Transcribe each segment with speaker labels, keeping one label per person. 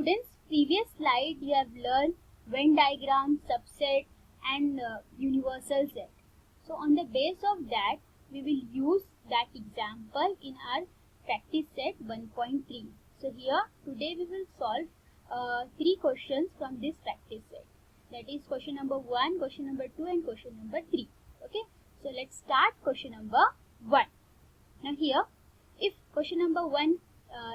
Speaker 1: Students, previous slide you have learned Venn diagram, subset and universal set. So on the base of that, we will use that example in our practice set 1.3. So here today we will solve 3 questions from this practice set. That is question number 1, question number 2 and question number 3. Okay. So let's start question number 1. Now here, if question number 1,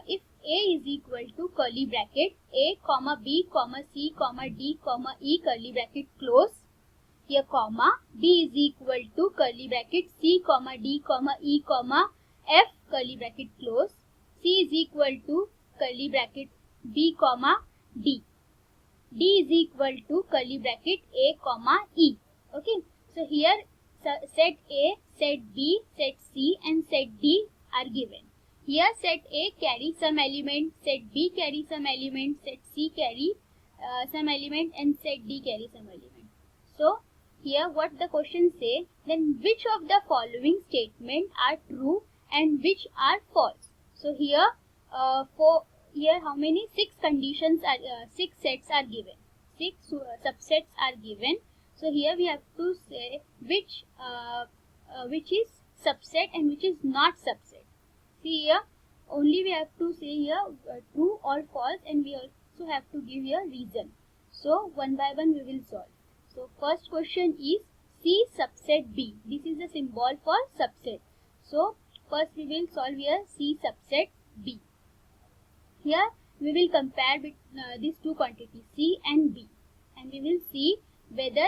Speaker 1: if A is equal to curly bracket A, comma B, comma C, comma D, comma E, curly bracket close. Here comma B is equal to curly bracket C, comma D, comma E, comma F, curly bracket close. C is equal to curly bracket B, comma D. D is equal to curly bracket A, comma E. Okay. So here set A, set B, set C and set D are given. Here set A carry some element, set B carry some element, set C carry some element and set D carry some element. So here what the question say, then which of the following statements are true and which are false. So here here how many 6 conditions are 6 sets are given, 6 subsets are given. So here we have to say which is subset and which is not subset. See here only we have to say here true or false, and we also have to give here reason. So one by one we will solve. So first question is C subset B. This is the symbol for subset. So first we will solve here C subset B. Here we will compare these two quantities C and B, and we will see whether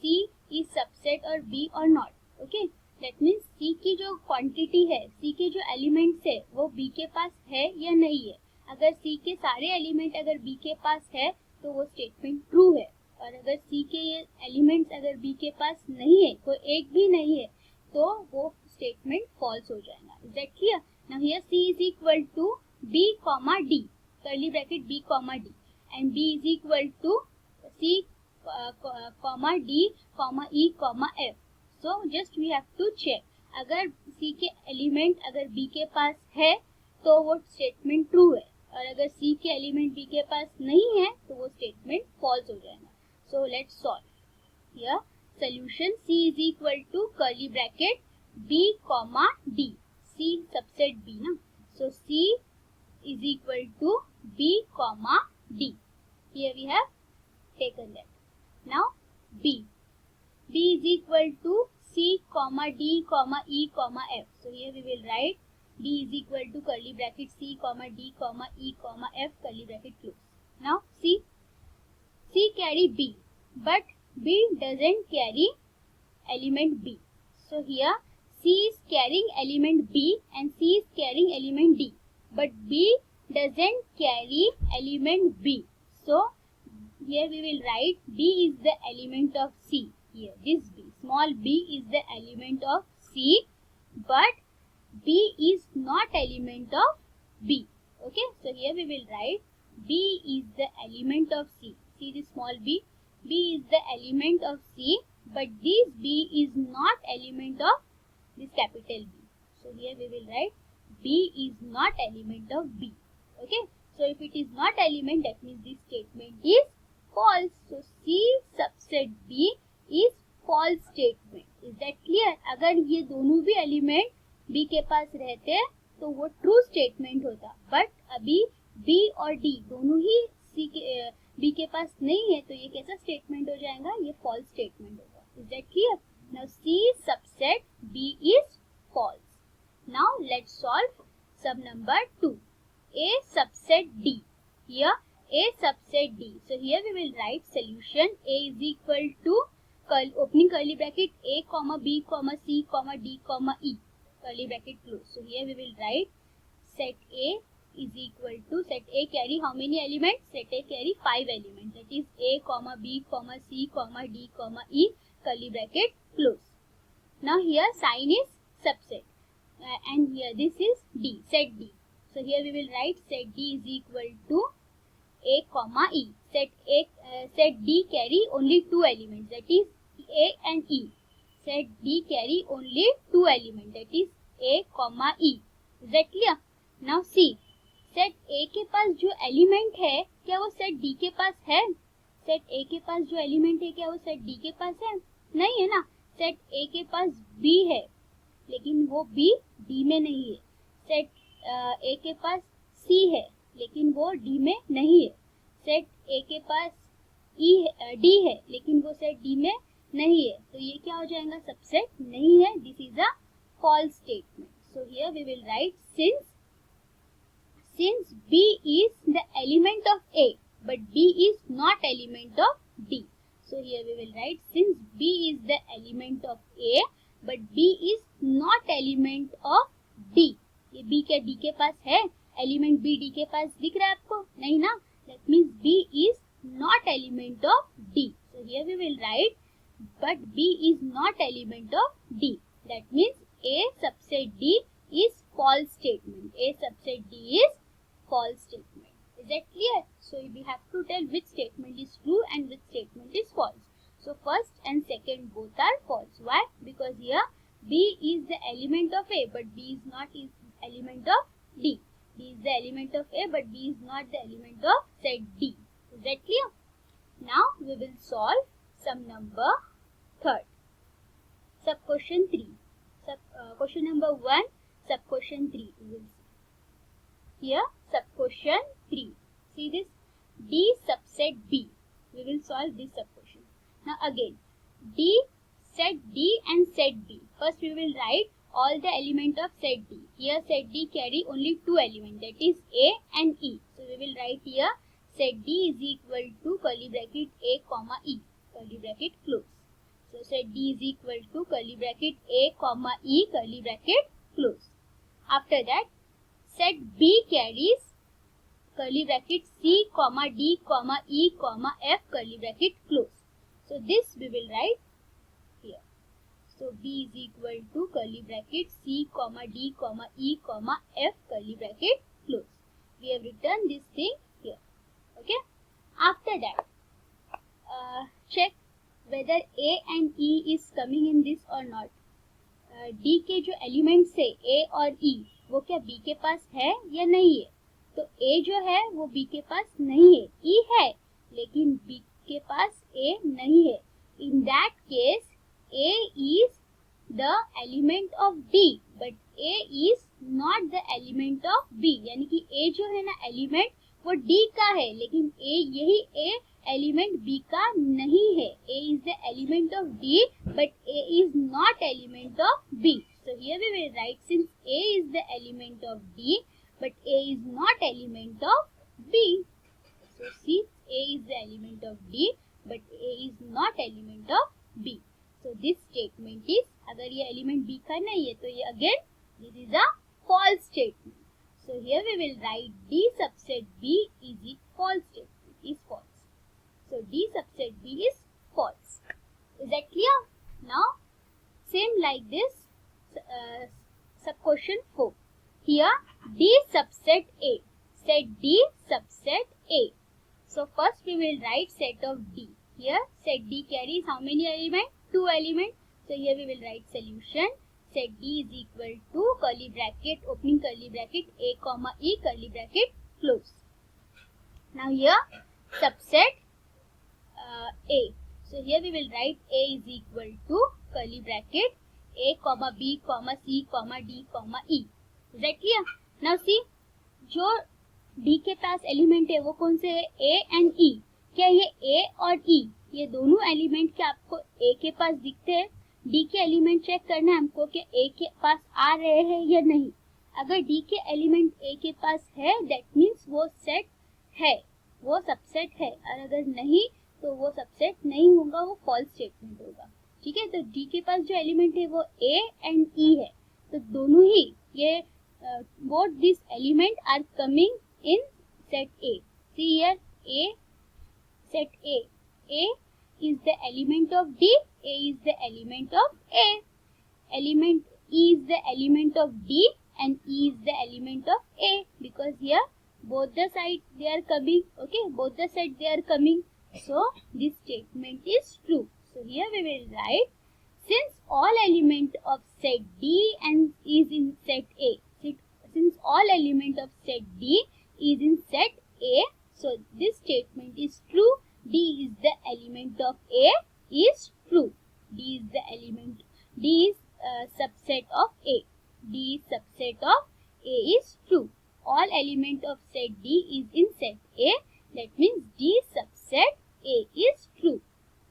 Speaker 1: C is subset or B or not. Okay, that means C की जो quantity है, C के जो elements है वो B के पास है या नहीं है. अगर C के सारे एलिमेंट अगर B के पास है तो वो स्टेटमेंट ट्रू है, और अगर C के ये एलिमेंट्स अगर B के पास नहीं है, कोई एक भी नहीं है, तो वो स्टेटमेंट फॉल्स हो जाएगा. Is that clear? Now here C is equal to B comma D, curly bracket B comma D, and B is equal to C comma D comma E comma F. So just we have to check, अगर C के element अगर B के पास है तो वो statement true है, और अगर C के एलिमेंट B के पास नहीं है तो वो स्टेटमेंट फॉल्स हो जाएगा. So let's solve. Here solution C is equal to curly bracket B comma D, C subset B ना. So C is equal to B comma D. Here we have taken that. Now B. B is equal to C comma D comma E comma F. So here we will write B is equal to curly bracket C comma D comma E comma F, curly bracket close. Now C carry B, but B doesn't carry element B. So here C is carrying element B and C is carrying element D, but B doesn't carry element B. So here we will write B is the element of C. Here this B, small b is the element of C, but B is not element of B. Okay, so here we will write B is the element of C. See this small b, B is the element of C, but this B is not element of this capital B. So here we will write B is not element of B. Okay, so if it is not element, that means this statement is false. So C subset B is false statement. Is that clear? अगर ये दोनों भी element B के पास रहते तो वो true statement होता, but अभी B और D दोनों ही C के B के पास नहीं है, तो ये कैसा स्टेटमेंट हो जाएगा? ये फॉल्स स्टेटमेंट होगा. Is that clear? Now C subset B is false. Now let's solve sum number 2. A subset D. Here A subset D. So here we will write solution A is equal to opening curly bracket A comma B comma C comma D comma E, curly bracket close. So here we will write set A is equal to, set A carry how many elements? Set A carry 5 elements. That is A comma B comma C comma D comma E, curly bracket close. Now here sign is subset, and here this is D, set D. So here we will write set D is equal to A comma E. Set D carry only 2 elements, that is A and E. Set D carry only 2 elements, that is A comma E. Is that clear? Now C set ए के पास जो element है क्या वो set D के पास है? Set ए के पास जो element है क्या वो सेट डी के पास है? नहीं है ना। सेट ए के पास बी है लेकिन वो बी डी में नहीं है। सेट ए के पास सी है लेकिन वो डी में नहीं है। सेट ए के पास डी है लेकिन वो सेट डी में नहीं है। तो ये क्या हो जाएगा? सबसेट नहीं है। This is a false statement. So here we will write since B is the element of A but B is not element of D. So here we will write since B is the element of A but B is not element of D. ये B क्या D के पास है? Element B D के पास दिख रहा है आपको? नहीं ना. That means B is not element of D. So here we will write but B is not element of D. That means A subset D is false statement. A subset D is false statement. Is that clear? So we have to tell which statement is true and which statement is false. So first and second both are false. Why? Because here B is the element of A but B is not the element of D. B is the element of A but B is not the element of set D. Is that clear? Now we will solve sum number third. Sub question 3. Question number 1, sub question 3. We will see. Here sub question 3. See this D subset B. We will solve this sub question. Now again D, set D and set B. First we will write all the element of set D. Here set D carry only two elements, that is A and E. So we will write here set D is equal to curly bracket A comma E, curly bracket close. So set D is equal to curly bracket A comma E, curly bracket close. After that set B carries curly bracket C comma D comma E comma F, curly bracket close. So this we will write here. So B is equal to curly bracket C comma D comma E comma F, curly bracket close. We have written this thing here. Okay. After that check whether A and E is coming in this or not. D के जो elements है A और E वो क्या B के पास है या नहीं है? तो A जो है वो B के पास नहीं है, E है लेकिन B के पास A नहीं है. In that case A is the element of D but A is not the element of B. यानी कि A जो है ना एलिमेंट वो D का है लेकिन A यही A एलिमेंट B का नहीं है. A is the element of D but A is not element of B. So here we will write since A is the element of D but A is not element of B. So see A is the element of D but A is not element of B. So this statement is अगर ये element B का नहीं है तो ये again this is a false statement. So here we will write D subset B is false statement, is false. So D subset B is false. Is that clear? Now same like this sub question 4. Here D subset A, set D subset A. So first we will write set of D. Here set D carries how many elements? Two elements. So here we will write solution. Set D is equal to curly bracket, opening curly bracket A comma E, curly bracket close. Now here subset A. So here we will write A is equal to curly bracket A comma B comma C comma D comma E. Is that clear? Now see जो D के पास element है वो कौन से है? A and E. क्या ये A और E ये दोनों एलिमेंट क्या आपको A के पास दिखते हैं? D के एलिमेंट चेक करना है हमको कि A के पास आ रहे हैं या नहीं. अगर D के एलिमेंट A के पास है दैट मीन्स वो सेट है, वो सबसेट है, और अगर नहीं तो वो सबसेट नहीं होगा, वो फॉल्स स्टेटमेंट होगा. ठीक है. तो D के पास जो एलिमेंट है वो A एंड E है. तो दोनों ही ये both these element are coming in set A. See here A, set A. A is the element of D, A is the element of A. Element E is the element of D and E is the element of A because here both the sides they are coming. Okay, both the sides they are coming. So this statement is true. So here we will write since all element of set D and is in set A. Since all element of set D is in set A. So this statement is true. D is the element of A is true. D is the element. D is subset of A. D is subset of A is true. All element of set D is in set A. That means D subset A is true.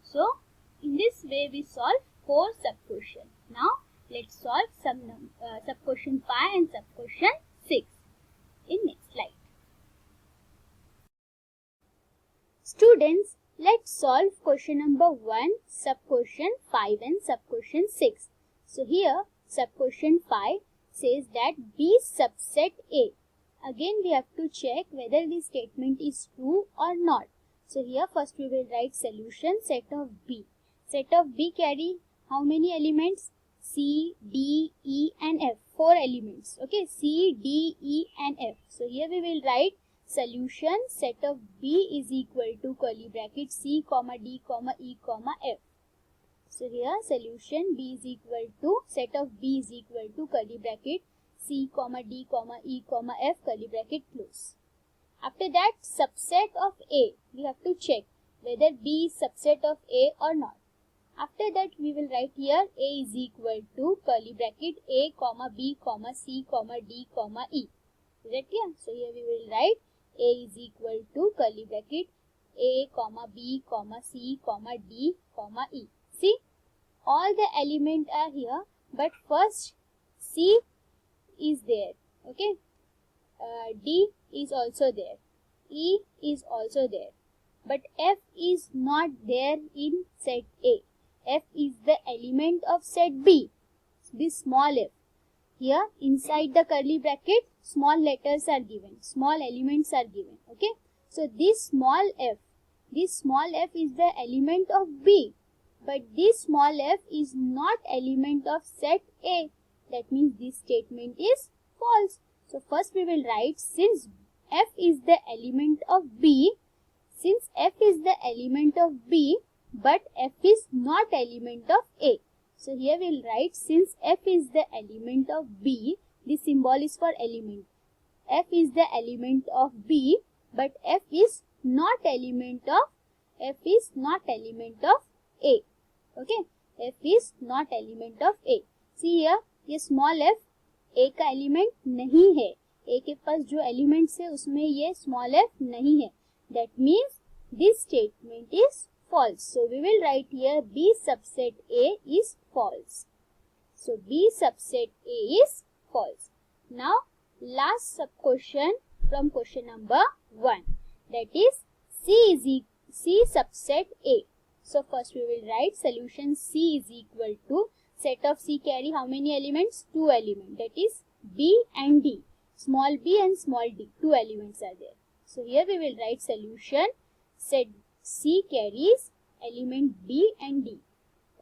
Speaker 1: So in this way we solve 4 sub-questions. Now let's solve some sub-question 5 and sub-question 6 in next slide. Students, let's solve question number 1, sub-question 5 and sub-question 6. So here sub-question 5 says that B subset A. Again we have to check whether this statement is true or not. So here first we will write solution set of B. Set of B carry how many elements? C, D, E and F. 4 elements. Okay, C, D, E and F. So here we will write solution set of B is equal to curly bracket C, comma D, comma E, comma F. So here solution B is equal to set of B is equal to curly bracket C, comma D, comma E, comma F, curly bracket close. After that subset of A, we have to check whether B is subset of A or not. After that we will write here A is equal to curly bracket A, comma B, comma C, comma D, comma E. Is that clear? So here we will write A is equal to curly bracket A, comma B, comma C, comma D, comma E. See, all the elements are here, but first C is there. Okay, D is also there, E is also there, but F is not there in set A. F is the element of set B, this small f. Here inside the curly bracket small letters are given, small elements are given. Okay, so this small f is the element of B, but this small f is not element of set A. That means this statement is false. So first we will write since F is the element of B, but F is not element of A. So here we will write since F is the element of B, this symbol is for element. F is the element of B, but F is not element of A. Okay, F is not element of A. See here, ये small f A का element नहीं है. A के पास जो elements है उसमें ये small f नहीं है. That means this statement is false. So we will write here B subset A is false. So B subset A is false. Now last sub question from question number 1, that is C subset A. So first we will write solution C is equal to set of C carry how many elements? 2 elements, that is B and D. Small b and small d, 2 elements are there. So here we will write solution set C carries element B and D.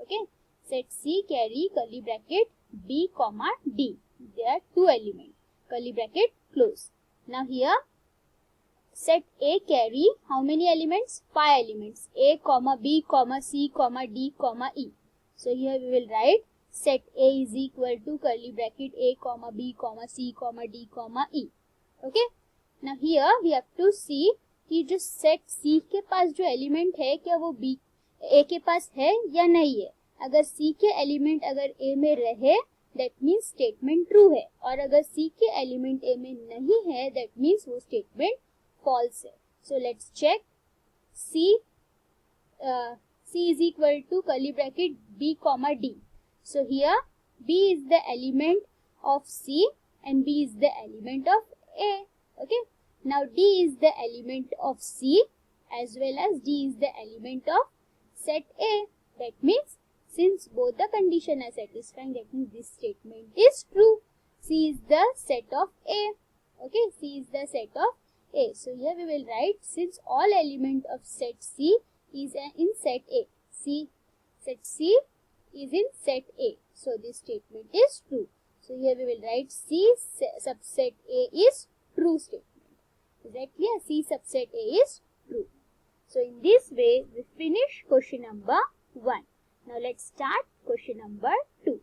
Speaker 1: Okay, set C carry curly bracket B comma D. There are 2 elements, curly bracket close. Now here set A carry how many elements? 5 elements, A comma B comma C comma D comma E. So here we will write set A is equal to curly bracket A comma B comma C comma D comma E. Okay, now here we have to see कि जो set C के पास जो element है क्या वो B A के पास है या नहीं है. अगर C के एलिमेंट अगर A में रहे that means स्टेटमेंट ट्रू है, और अगर C के एलिमेंट A में नहीं है that means वो स्टेटमेंट false है. So let's check. C is equal to curly bracket B comma D. So here B is the element of C and B is the element of A. Okay, now D is the element of C as well as D is the element of set A. That means since both the condition are satisfying, that means this statement is true. C is the set of A. Okay, C is the set of A. So here we will write since all element of set C is in set A. Set C is in set A. So this statement is true. So here we will write C subset A is true statement. Is that clear? C subset A is true. So in this way we finish question number 1. Now let's start question number 2.